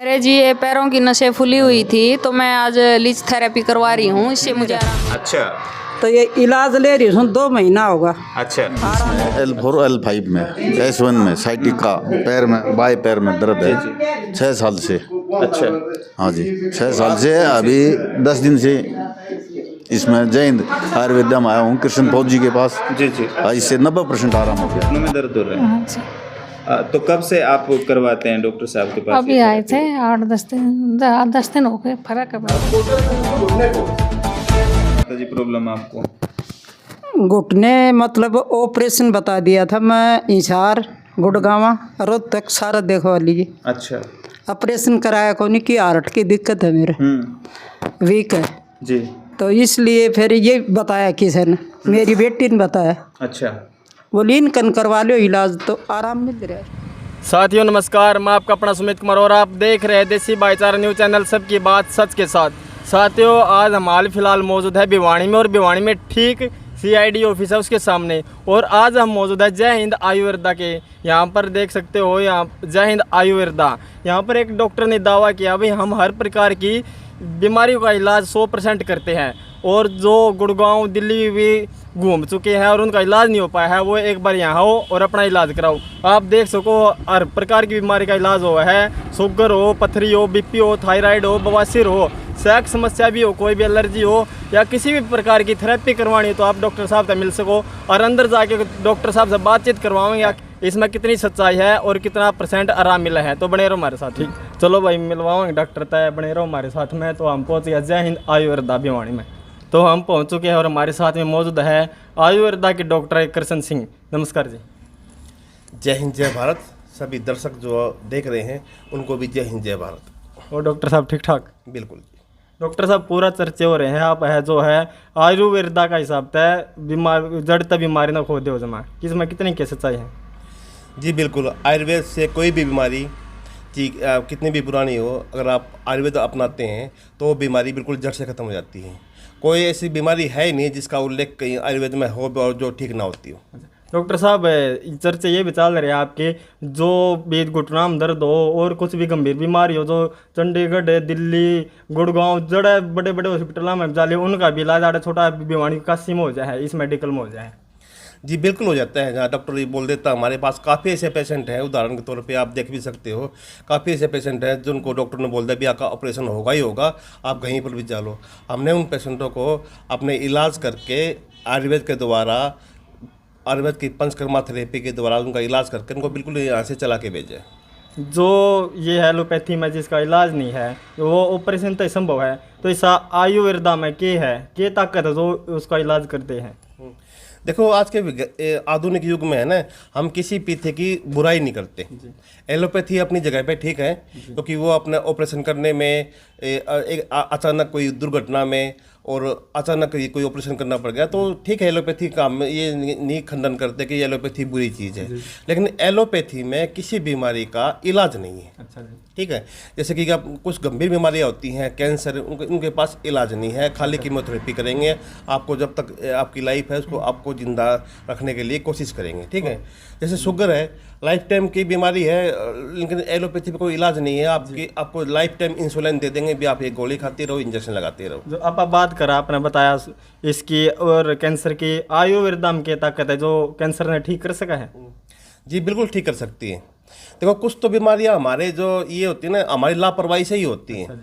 मेरे जी ये पैरों की नसें फूली हुई थी तो मैं आज लीच थेरेपी करवा रही हूँ, इससे मुझे आराम। अच्छा तो ये इलाज ले रही हूँ 2 महीना होगा। अच्छा L4 L5 में S1 में साइटिका पैर में बाएं पैर में दर्द है 6 साल से। अच्छा हाँ जी 6 साल से। अभी 10 दिन से इसमें जय हिंद आयुर्वेदा में आया हूँ कृष्ण फौजी के पास। जी जी आज इससे 90% आराम हो गया। घुटनों में दर्द हो रहा है। तो कब से आप करवाते हैं डॉक्टर साहब के पास? अभी आए थे 8-10 दिन हो गए, फर्क है। जी प्रॉब्लम आपको? घुटने मतलब ऑपरेशन बता दिया था मैं, इंसार गुड़गावा रोहतक सारा देखवा लीजिए। अच्छा ऑपरेशन कराया कौन की हार्ट की दिक्कत है मेरे, वीक है जी। तो इसलिए फिर ये बताया किसी ने, मेरी बेटी ने बताया, अच्छा बोली इनकन करवा लो इलाज तो आराम मिल रहा है। साथियों नमस्कार, मैं आपका अपना सुमित कुमार और आप देख रहे हैं देसी भाईचारा न्यूज़ चैनल सबकी बात सच के साथ। साथियों आज हम हाल फिलहाल मौजूद है भिवानी में, और भिवानी में ठीक CID ऑफिस है उसके सामने। और आज हम मौजूद है जय हिंद आयुर्वेदा के, यहाँ पर देख सकते हो यहाँ जय हिंद आयुर्वेदा। यहाँ पर एक डॉक्टर ने दावा किया भाई हम हर प्रकार की बीमारियों का इलाज 100% करते हैं, और जो गुड़गांव दिल्ली भी घूम चुके हैं और उनका इलाज नहीं हो पाया है वो एक बार यहाँ हो और अपना इलाज कराओ। आप देख सको हर प्रकार की बीमारी का इलाज हुआ है, शुगर हो, पथरी हो, BP हो, थायराइड हो, बवासीर हो, सेक्स समस्या भी हो, कोई भी एलर्जी हो या किसी भी प्रकार की थेरेपी करवानी हो तो आप डॉक्टर साहब से मिल सको और अंदर जाके डॉक्टर साहब से बातचीत करवाएंगे इसमें कितनी सच्चाई है और कितना % आराम मिला है। तो बने रहो हमारे साथ। ठीक चलो भाई मिलवाओगे डॉक्टर तय, बने रहो हमारे साथ में। तो हम पहुँच गए जय हिंद आयुर्वेदा भिवानी में, तो हम पहुँच चुके हैं और हमारे साथ में मौजूद है आयुर्वेदा के डॉक्टर कृष्ण सिंह। नमस्कार जी। जय हिंद जय भारत। सभी दर्शक जो देख रहे हैं उनको भी जय हिंद जय भारत। और डॉक्टर साहब ठीक ठाक? बिल्कुल डॉक्टर साहब पूरा चर्चे हो रहे हैं, आप है जो है आयुर्वेदा का हिसाब तय बीमार जड़ तक बीमारी ना खो दे हो जमा, इसमें कितनी की सच्चाई है? जी बिल्कुल। आयुर्वेद से कोई भी बीमारी कितनी भी पुरानी हो, अगर आप आयुर्वेद अपनाते हैं तो वो बीमारी बिल्कुल जड़ से ख़त्म हो जाती है। कोई ऐसी बीमारी है ही नहीं जिसका उल्लेख कहीं आयुर्वेद में हो और जो ठीक ना होती हो। डॉक्टर साहब चर्चे ये भी चल रहे हैं आपके जो भी घुटना में दर्द हो और कुछ भी गंभीर बीमारी हो, जो चंडीगढ़ दिल्ली गुड़गांव जड़े बड़े बड़े हॉस्पिटलों में जाले उनका भी इलाज आड़ा छोटा बीमारी काशी में हो जाए, इस मेडिकल में हो जाए। जी बिल्कुल हो जाता है। जहाँ डॉक्टर ये बोल देता हमारे पास काफ़ी ऐसे पेशेंट हैं, उदाहरण के तौर पे आप देख भी सकते हो, काफ़ी ऐसे पेशेंट हैं जिनको डॉक्टर ने बोल दिया भी आपका ऑपरेशन होगा ही होगा, आप कहीं पर भी जा लो। हमने उन पेशेंटों को अपने इलाज करके आयुर्वेद के द्वारा, आयुर्वेद की पंचकर्मा थेरेपी के द्वारा उनका इलाज करके उनको बिल्कुल यहाँ से चला के भेजे। जो ये एलोपैथी में जिसका इलाज नहीं है वो ऑपरेशन तो संभव है, तो इस आयुर्वेदा में क्या है, क्या ताकत है जो उसका इलाज करते हैं? देखो आज के आधुनिक युग में है ना, हम किसी पीथे की बुराई नहीं करते। एलोपैथी अपनी जगह पे ठीक है, क्योंकि वो अपने ऑपरेशन करने में अचानक कोई दुर्घटना में और अचानक कोई ऑपरेशन करना पड़ गया तो ठीक है, एलोपैथी काम में ये नहीं खंडन करते कि एलोपैथी बुरी चीज़ है, लेकिन एलोपैथी में किसी बीमारी का इलाज नहीं है। अच्छा जी। ठीक है, जैसे कि आप कुछ गंभीर बीमारियां होती हैं, कैंसर, उनके पास इलाज नहीं है, खाली कीमोथेरेपी करेंगे, आपको जब तक आपकी लाइफ है उसको आपको जिंदा रखने के लिए कोशिश करेंगे। ठीक है, जैसे शुगर है, लाइफ टाइम की बीमारी है, लेकिन एलोपैथी में कोई इलाज नहीं है। आपको लाइफ टाइम इंसुलिन दे देंगे भी, आप एक गोली खाते रहो, इंजेक्शन लगाते रहो। जो आप बात करा आपने बताया इसकी और कैंसर की, आयुर्वेदा में क्या ताकत है जो कैंसर ने ठीक कर सका है? जी बिल्कुल ठीक कर सकती है। देखो कुछ तो बीमारियां हमारे जो ये होती है ना, हमारी लापरवाही से ही होती हैं।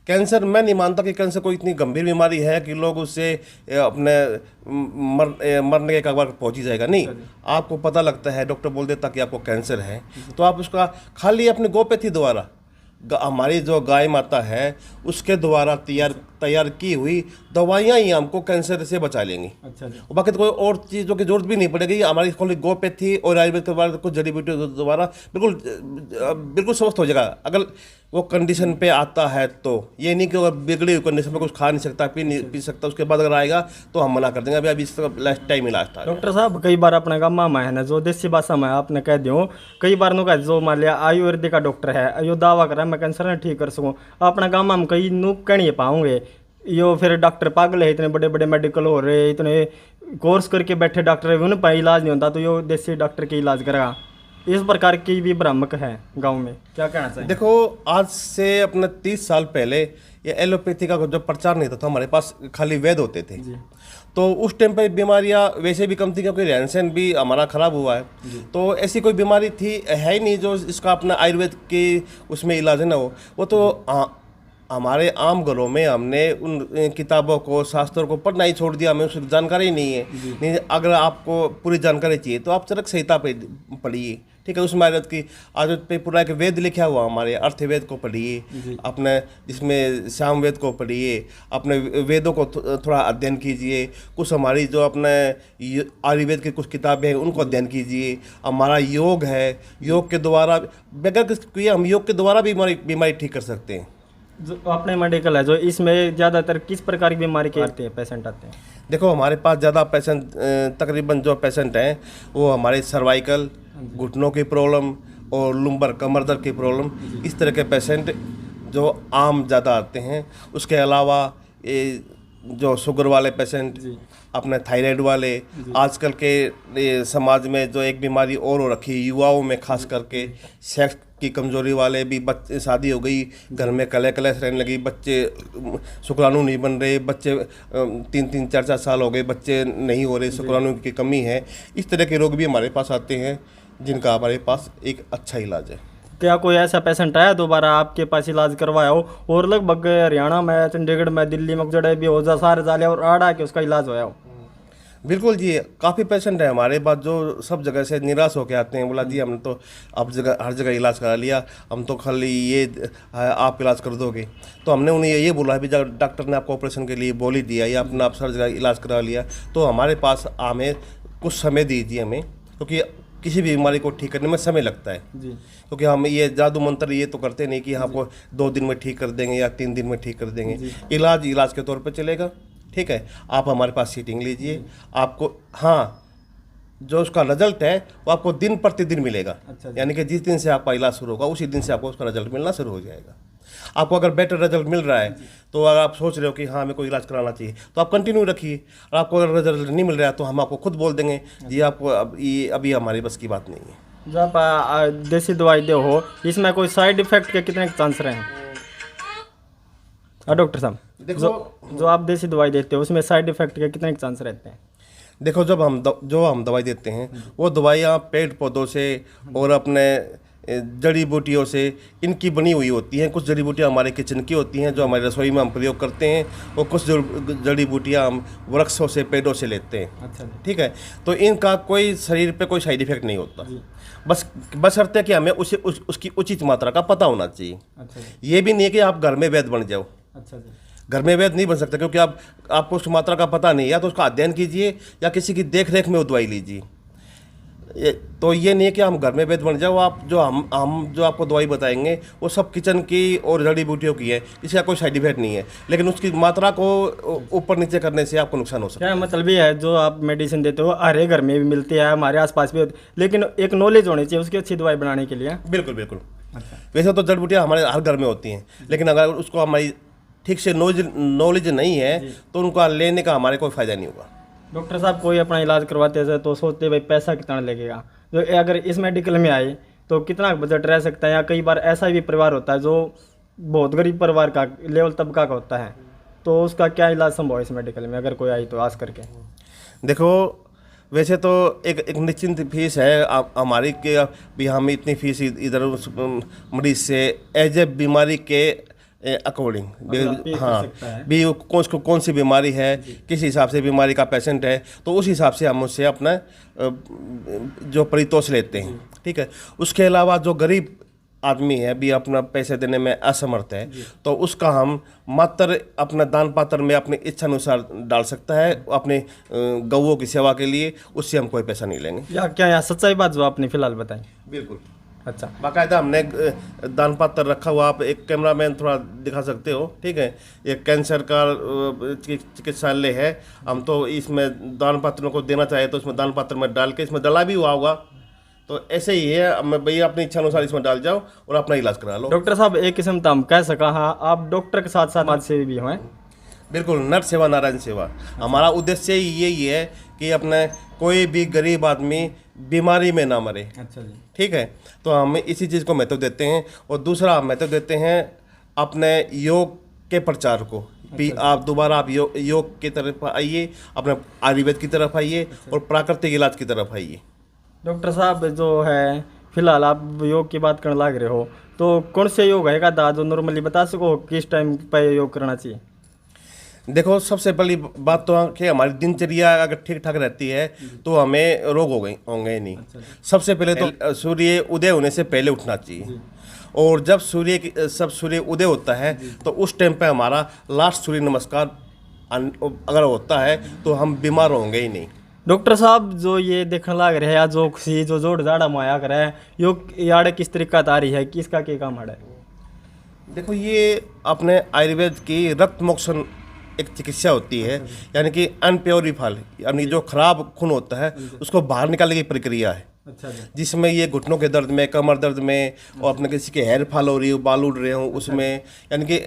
कैंसर मैं नहीं मानता कि कैंसर कोई इतनी गंभीर बीमारी है कि लोग उससे अपने मरने के कगार पर पहुंच ही जाएगा। नहीं, आपको पता लगता है, डॉक्टर बोल देता कि आपको कैंसर है, तो आप उसका खाली अपने गोपैथी द्वारा, हमारी जो गाय माता है उसके द्वारा तैयार की हुई दवाइयाँ ही हमको कैंसर से बचा लेंगी। अच्छा जी। बाकी तो कोई और चीज़ों की जरूरत भी नहीं पड़ेगी। हमारी खाली गोपैथी और आयुर्वेद के द्वारा कुछ जड़ी बूटी द्वारा बिल्कुल स्वस्थ हो जाएगा, अगर वो कंडीशन पे आता है। तो ये नहीं कि अगर बिगड़ी हुई कंडीशन में कुछ खा नहीं सकता, पी सकता, उसके बाद अगर आएगा तो हम मना कर देंगे अभी इसका लास्ट टाइम इलाज था। डॉक्टर साहब कई बार अपने गाँव में है ना, जो देसी भाषा में आपने कह दियो, कई बार नु जो मान लिया आयुर्वेदिक का डॉक्टर है यो दावा कर रहा है मैं कैंसर ने ठीक कर सकूँ, अपने गाँव में हम कई नु कह नहीं पाओगे, यो फिर डॉक्टर पागल है, इतने बड़े बड़े मेडिकल हो रहे, इतने कोर्स करके बैठे डॉक्टर है, उन पर इलाज नहीं होता, तो यो देसी डॉक्टर के इलाज करेगा? इस प्रकार की भी भ्रामक है गांव में, क्या कहना चाहिए? देखो, आज से अपने 30 साल पहले ये एलोपैथी का जो प्रचार नहीं था हमारे पास खाली वैद्य होते थे। तो उस टाइम पे बीमारियां वैसे भी कम थी, क्योंकि रहन सहन भी हमारा ख़राब हुआ है। तो ऐसी कोई बीमारी थी है ही नहीं जो इसका अपना आयुर्वेद के उसमें इलाज है ना वो तो हमारे आम घरों में हमने उन किताबों को, शास्त्रों को पढ़ना ही छोड़ दिया, हमें उसकी जानकारी नहीं है। नहीं, अगर आपको पूरी जानकारी चाहिए तो आप चरक संहिता पे पढ़िए, ठीक है। उसमें आयुर्वेद की आयुर्वेद पे पूरा एक वेद लिखा हुआ हमारे अर्थवेद को पढ़िए, अपने जिसमें सामवेद को पढ़िए, अपने वेदों को थोड़ा अध्ययन कीजिए। कुछ हमारी जो अपने आयुर्वेद की कुछ किताबें हैं उनको अध्ययन कीजिए। हमारा योग है, योग के द्वारा बगैर किए हम योग के द्वारा भी बीमारी ठीक कर सकते हैं। जो अपने मेडिकल है जो इसमें ज़्यादातर किस प्रकार की बीमारी के आते हैं पेशेंट आते हैं? देखो, हमारे पास ज़्यादा पेशेंट तकरीबन जो पेशेंट हैं वो हमारे सर्वाइकल, घुटनों की प्रॉब्लम और लुम्बर कमर दर्द की प्रॉब्लम, इस तरह के पेशेंट जो आम ज़्यादा आते हैं। उसके अलावा ये जो शुगर वाले पेशेंट, अपने थायराइड वाले, आजकल के समाज में जो एक बीमारी और हो रखी है युवाओं में, खास करके सेक्स की कमजोरी वाले भी, बच्चे शादी हो गई घर में कले रहने लगी, बच्चे शुक्राणु नहीं बन रहे, बच्चे 3-3, 4-4 साल हो गए बच्चे नहीं हो रहे, शुक्राणु की कमी है। इस तरह के रोग भी हमारे पास आते हैं जिनका हमारे पास एक अच्छा इलाज है। क्या कोई ऐसा पेशेंट आया दोबारा आपके पास इलाज करवाया हो और लगभग हरियाणा में, चंडीगढ़ में, दिल्ली में जड़े भी हो जा सारे जाले और आड़ा के उसका इलाज होया हो? बिल्कुल जी, काफ़ी पेशेंट है हमारे पास जो सब जगह से निराश होकर आते हैं। बोला जी हमने तो आप जगह हर जगह इलाज करा लिया, हम तो खाली ये आप इलाज कर दोगे। तो हमने उन्हें ये बोला है भी डॉक्टर ने आपको ऑपरेशन के लिए बोल ही दिया या आपने आप हर जगह इलाज करा लिया तो हमारे पास हमें कुछ समय दीजिए हमें, क्योंकि किसी भी बीमारी को ठीक करने में समय लगता है जी। क्योंकि हम ये जादू मंत्र ये तो करते नहीं कि आपको 2 दिन में ठीक कर देंगे या 3 दिन में ठीक कर देंगे। इलाज के तौर पे चलेगा, ठीक है। आप हमारे पास सीटिंग लीजिए, आपको हाँ जो उसका रिजल्ट है वो आपको दिन प्रतिदिन मिलेगा। यानी कि जिस दिन से आपका इलाज शुरू होगा उसी दिन से आपको उसका रिजल्ट मिलना शुरू हो जाएगा। आपको अगर बेटर रिजल्ट मिल रहा है तो अगर आप सोच रहे हो कि हाँ हमें कोई इलाज कराना चाहिए तो आप कंटिन्यू रखिए, और आपको अगर रिजल्ट नहीं मिल रहा है तो हम आपको खुद बोल देंगे जी आपको अभी हमारी बस की बात नहीं है। जब आप देसी दवाई दे हो इसमें कोई साइड इफेक्ट के कितने चांस रहे हैं? डॉक्टर साहब देखो, जो आप देसी दवाई देते हो उसमें साइड इफेक्ट के कितने चांस रहते हैं? देखो, जब हम दवाई देते हैं वो दवाइयाँ पेड़ पौधों से और अपने जड़ी बूटियों से इनकी बनी हुई होती हैं। कुछ जड़ी बूटियाँ हमारे किचन की होती हैं जो हमारी रसोई में हम प्रयोग करते हैं, और कुछ जड़ी बूटियाँ हम वृक्षों से, पेड़ों से लेते हैं। अच्छा, ठीक है। तो इनका कोई शरीर पे कोई साइड इफेक्ट नहीं होता, बशर्ते कि हमें उसकी उचित मात्रा का पता होना चाहिए। अच्छा, ये भी नहीं है कि आप घर में वैद्य बन जाओ। अच्छा जी, घर में वैद्य नहीं बन सकता क्योंकि आपको उस मात्रा का पता नहीं, या तो उसका अध्ययन कीजिए या किसी की देख रेख में वो दवाई लीजिए। तो ये नहीं है कि हम घर में वैद्य बन जाओ। आप जो हम जो आपको दवाई बताएंगे वो सब किचन की और जड़ी बूटियों की है, इसका कोई साइड इफेक्ट नहीं है, लेकिन उसकी मात्रा को ऊपर नीचे करने से आपको नुकसान हो सकता है। क्या मतलब ये है जो आप मेडिसिन देते हो हर घर में भी मिलती है, हमारे आसपास भी होती है, लेकिन एक नॉलेज होनी चाहिए उसकी अच्छी दवाई बनाने के लिए। बिल्कुल बिल्कुल। अच्छा, वैसे तो जड़ी बूटियाँ हमारे हर घर में होती हैं, लेकिन अगर उसको हमारी ठीक से नॉलेज नहीं है तो उनका लेने का हमारे कोई फ़ायदा नहीं होगा। डॉक्टर साहब कोई अपना इलाज करवाते हैं तो सोचते भाई पैसा कितना लगेगा, जो अगर इस मेडिकल में आए तो कितना बजट रह सकता है, या कई बार ऐसा भी परिवार होता है जो बहुत गरीब परिवार का लेवल तबका का होता है, तो उसका क्या इलाज संभव है इस मेडिकल में अगर कोई आई तो आस करके? देखो, वैसे तो एक निश्चित फीस है हमारी कि भी हम इतनी फीस इधर मरीज से एज ए बीमारी के अकॉर्डिंग, हाँ भी कौन सी बीमारी है, किस हिसाब से बीमारी का पेशेंट है, तो उस हिसाब से हम उससे अपना जो परितोष लेते हैं, ठीक है। उसके अलावा जो गरीब आदमी है भी अपना पैसे देने में असमर्थ है तो उसका हम मात्र अपना दान पात्र में अपनी इच्छा अनुसार डाल सकता है अपने गौओं की सेवा के लिए, उससे हम कोई पैसा नहीं लेंगे। या क्या यहाँ सच्चाई बात जो आपने फिलहाल बताई? बिल्कुल। अच्छा, बाकायदा हमने दान पात्र रखा हुआ, आप एक कैमरामैन थोड़ा दिखा सकते हो, ठीक है। ये कैंसर का चिकित्सालय है, हम तो इसमें दान पात्रों को देना चाहे तो इसमें दान पात्र में डाल के इसमें डला भी हुआ होगा, तो ऐसे ही है। मैं भैया अपनी इच्छा अनुसार इसमें डाल जाओ और अपना इलाज करा लो। डॉक्टर साहब एक किस्म तो हम कह सका हाँ आप डॉक्टर के साथ साथ समाज सेवी भी हैं? बिल्कुल, नर सेवा नारायण सेवा। हमारा उद्देश्य यही है कि अपने कोई भी गरीब आदमी बीमारी में ना मरे। अच्छा जी, ठीक है, तो हम इसी चीज़ को महत्व देते हैं। और दूसरा हम महत्व देते हैं अपने योग के प्रचार को भी। आप दोबारा आप योग की तरफ आइए, अपने आयुर्वेद की तरफ आइए और प्राकृतिक इलाज की तरफ आइए। डॉक्टर साहब जो है फिलहाल आप योग की बात करने लग रहे हो, तो कौन से योग है का जो नॉर्मली बता सको किस टाइम पर योग करना चाहिए? देखो, सबसे पहली बात तो कि हमारी दिनचर्या अगर ठीक ठाक रहती है तो हमें रोग होंगे ही नहीं। सबसे पहले तो सूर्य उदय होने से पहले उठना चाहिए, और जब सूर्य उदय होता है तो उस टाइम पे हमारा लास्ट सूर्य नमस्कार अगर होता है तो हम बीमार होंगे ही नहीं। डॉक्टर साहब जो ये देखने लग रहे हैं जो जोड़ जाड़ा माया कर है योग याड़ किस तरीका आ रही है, किसका क्या काम है? देखो, ये अपने आयुर्वेद की रक्त मोक्षण एक चिकित्सा होती है, यानी कि अनप्योरीफाई, यानी जो खराब खून होता है उसको बाहर निकालने की प्रक्रिया है। जिसमें ये घुटनों के दर्द में, कमर दर्द में, और अपने किसी के हेयर फॉल हो रही हो, बाल उड़ रहे हो उसमें, यानी कि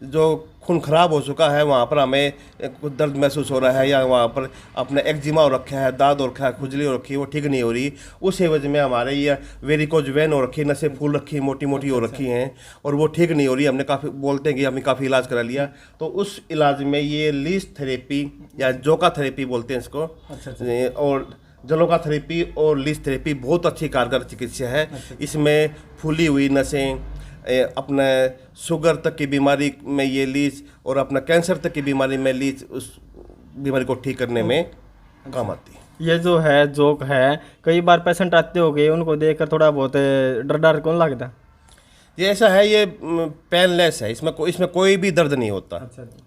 जो खून खराब हो चुका है वहाँ पर हमें कुछ दर्द महसूस हो रहा है, या वहाँ पर अपने एक्जिमा हो रखा है, दाद हो रखा है, खुजली हो रखी है, वो ठीक नहीं हो रही, उस एवज में हमारे ये वेरिकोज वेन हो रखी है, नसें फूल रखी मोटी मोटी हो रखी हैं और वो ठीक नहीं हो रही। हमने काफ़ी बोलते हैं कि हमने काफ़ी इलाज करा लिया, तो उस इलाज में ये लीच थेरेपी या जोका थेरेपी बोलते हैं इसको, और जलोका थेरेपी और लीच थेरेपी बहुत अच्छी कारगर चिकित्सा है। इसमें फूली हुई नसें, अपने शुगर तक की बीमारी में ये लीच, और अपना कैंसर तक की बीमारी में लीच उस बीमारी को ठीक करने में काम आती है। ये जो है जोक है, कई बार पेशेंट आते हो गए उनको देखकर थोड़ा बहुत डर कौन लगता? ये ऐसा है, ये पेनलेस है, इसमें कोई भी दर्द नहीं होता।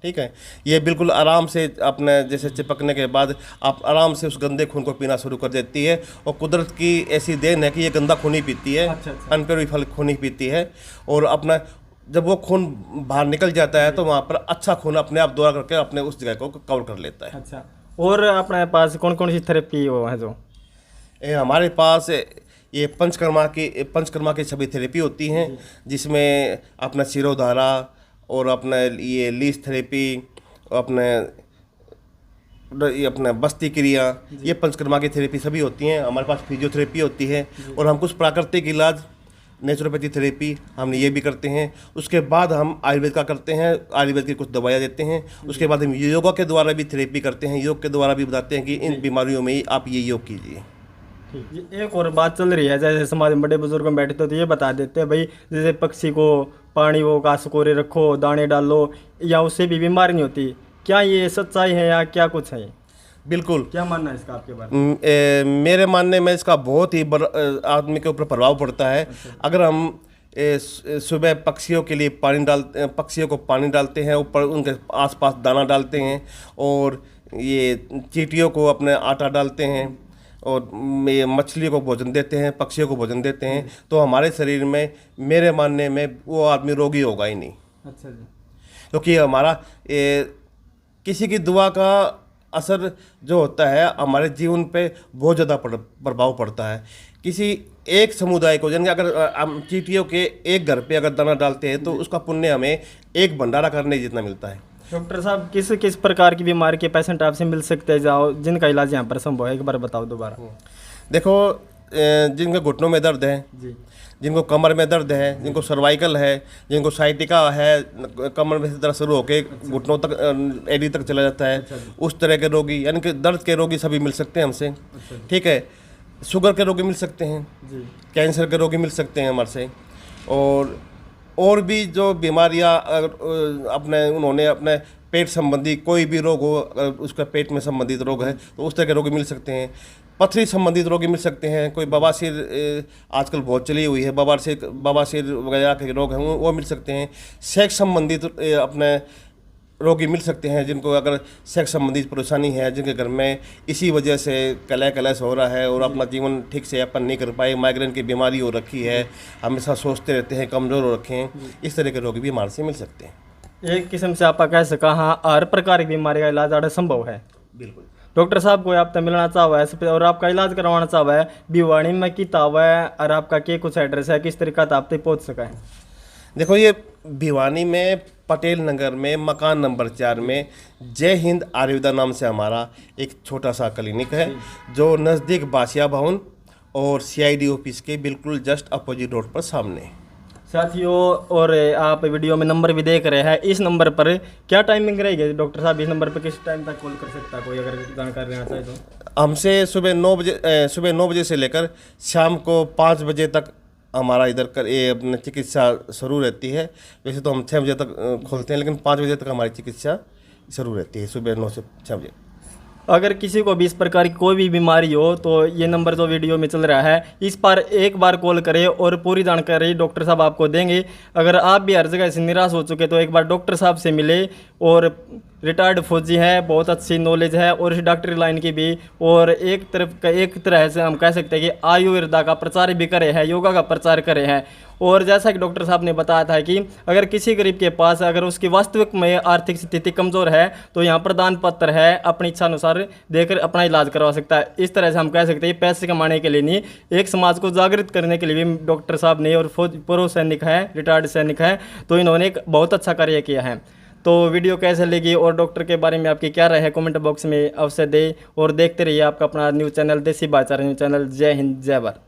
ठीक है, ये बिल्कुल आराम से अपने जैसे चिपकने के बाद आप आराम से उस गंदे खून को पीना शुरू कर देती है, और कुदरत की ऐसी देन है कि ये गंदा खून ही पीती है, अनप्योरीफाइड खून ही पीती है, और अपना जब वो खून बाहर निकल जाता है तो वहाँ पर अच्छा खून अपने आप दौरा करके अपने उस जगह को कवर कर लेता है। अच्छा, और अपने पास कौन कौन सी थेरेपी है जो? हमारे पास ये पंचकर्मा की सभी थेरेपी होती हैं, जिसमें अपना शिरोधारा और अपना ये लीच थेरेपी, अपने बस्ती क्रिया, ये पंचकर्मा की थेरेपी सभी होती हैं। हमारे पास फिजियोथेरेपी होती है, और हम कुछ प्राकृतिक इलाज, नेचुरोपैथी थेरेपी हम ये भी करते हैं। उसके बाद हम आयुर्वेद का करते हैं, आयुर्वेद की कुछ दवाइयाँ देते हैं। उसके बाद हम योगा के द्वारा भी थेरेपी करते हैं, योग के द्वारा भी बताते हैं कि इन बीमारियों में ही आप ये योग कीजिए। एक और बात चल रही है, जैसे समाज में बड़े बुजुर्ग में बैठे तो ये बता देते हैं भाई, जैसे पक्षी को पानी वो का सुकोरे रखो, दाने डालो, या उससे भी बीमार नहीं होती। क्या ये सच्चाई है या क्या कुछ है? बिल्कुल। क्या मानना है इसका आपके बारे में? मेरे मानने में इसका बहुत ही आदमी के ऊपर प्रभाव पड़ता है। अगर हम सुबह पक्षियों के लिए पक्षियों को पानी डालते हैं, ऊपर उनके आसपास दाना डालते हैं, और ये चींटियों को अपने आटा डालते हैं, और ये मछलियों को भोजन देते हैं, पक्षियों को भोजन देते हैं, तो हमारे शरीर में, मेरे मानने में, वो आदमी रोगी होगा ही नहीं। अच्छा जी। क्योंकि हमारा किसी की दुआ का असर जो होता है हमारे जीवन पे बहुत ज़्यादा प्रभाव पड़ता है। किसी एक समुदाय को, यानी अगर हम चींटियों के एक घर पे अगर दाना डालते हैं तो उसका पुण्य हमें एक भंडारा करने जितना मिलता है। डॉक्टर साहब, किस किस प्रकार की बीमारी के पेशेंट आपसे मिल सकते हैं जाओ जिनका इलाज यहाँ पर संभव है? एक बार बताओ दोबारा। देखो, जिनके घुटनों में दर्द है जी, जिनको कमर में दर्द है, जिनको सर्वाइकल है, जिनको साइटिका है, कमर में से दर्द शुरू होकर घुटनों तक, एडी तक चला जाता है, उस तरह के रोगी, यानी कि दर्द के रोगी सभी मिल सकते हैं हमसे। ठीक है, शुगर के रोगी मिल सकते हैं जी, कैंसर के रोगी मिल सकते हैं हमारे से, और भी जो बीमारियां अपने उन्होंने अपने पेट संबंधी कोई भी रोग हो, अगर उसका पेट में संबंधित रोग है तो उस तरह के रोगी मिल सकते हैं। पथरी संबंधित रोगी मिल सकते हैं, कोई बवासीर आजकल बहुत चली हुई है, बवासीर वगैरह के रोग हैं वो मिल सकते हैं। सेक्स संबंधित अपने रोगी मिल सकते हैं, जिनको अगर सेक्स संबंधित परेशानी है, जिनके घर में इसी वजह से कलेश हो रहा है और अपना जीवन ठीक से यापन नहीं कर पाए, माइग्रेन की बीमारी हो रखी है, हमेशा सोचते रहते हैं, कमज़ोर हो रखे हैं, इस तरह के रोगी भी हमारे से मिल सकते हैं। एक किस्म से आप कह सका हाँ, हर प्रकार की बीमारी का इलाज आड़ा संभव है। बिल्कुल। डॉक्टर साहब को आपसे मिलना चाहवा है और आपका इलाज करवाना चाहवा है, भिवानी में की तावा है और आपका क्या कुछ एड्रेस है, किस तरीका आप तक पहुँच सका है? देखो, ये भिवानी में पटेल नगर में मकान नंबर 4 में जय हिंद आयुर्वेदा नाम से हमारा एक छोटा सा क्लिनिक है, जो नज़दीक बासिया भवन और CID ऑफिस के बिल्कुल जस्ट अपोजिट रोड पर सामने। साथियों, और आप वीडियो में नंबर भी देख रहे हैं, इस नंबर पर क्या टाइमिंग रहेगी डॉक्टर साहब? इस नंबर पर किस टाइम तक कॉल कर सकता है कोई अगर जानकारी लेना चाहे तो? हमसे सुबह 9 बजे से लेकर शाम को 5 बजे तक हमारा इधर कर ये अपनी चिकित्सा शुरू रहती है। वैसे तो हम 6 बजे तक खोलते हैं, लेकिन 5 बजे तक हमारी चिकित्सा शुरू रहती है, सुबह 9 से 6 बजे। अगर किसी को भी इस प्रकार की कोई भी बीमारी हो तो ये नंबर जो वीडियो में चल रहा है, इस पर एक बार कॉल करें और पूरी जानकारी डॉक्टर साहब आपको देंगे। अगर आप भी हर जगह से निराश हो चुके तो एक बार डॉक्टर साहब से मिले। और रिटायर्ड फौजी है, बहुत अच्छी नॉलेज है और इस डॉक्टरी लाइन की भी। और एक तरह से हम कह सकते हैं कि आयुर्वेदा का प्रचार भी करे हैं, योगा का प्रचार करे हैं। और जैसा कि डॉक्टर साहब ने बताया था कि अगर किसी गरीब के पास अगर उसकी वास्तविक में आर्थिक स्थिति कमज़ोर है तो यहाँ प्रदान पत्र है, अपनी इच्छा अनुसार देकर अपना इलाज करवा सकता है। इस तरह से हम कह सकते हैं पैसे कमाने के लिए नहीं, एक समाज को जागृत करने के लिए भी डॉक्टर साहब ने, और पूर्व सैनिक हैं, रिटायर्ड सैनिक हैं, तो इन्होंने एक बहुत अच्छा कार्य किया है। तो वीडियो कैसे लगी और डॉक्टर के बारे में आपकी क्या राय है कमेंट बॉक्स में अवश्य दें। और देखते रहिए आपका अपना न्यूज़ चैनल देसी भाईचारा न्यूज़ चैनल। जय हिंद, जय भारत।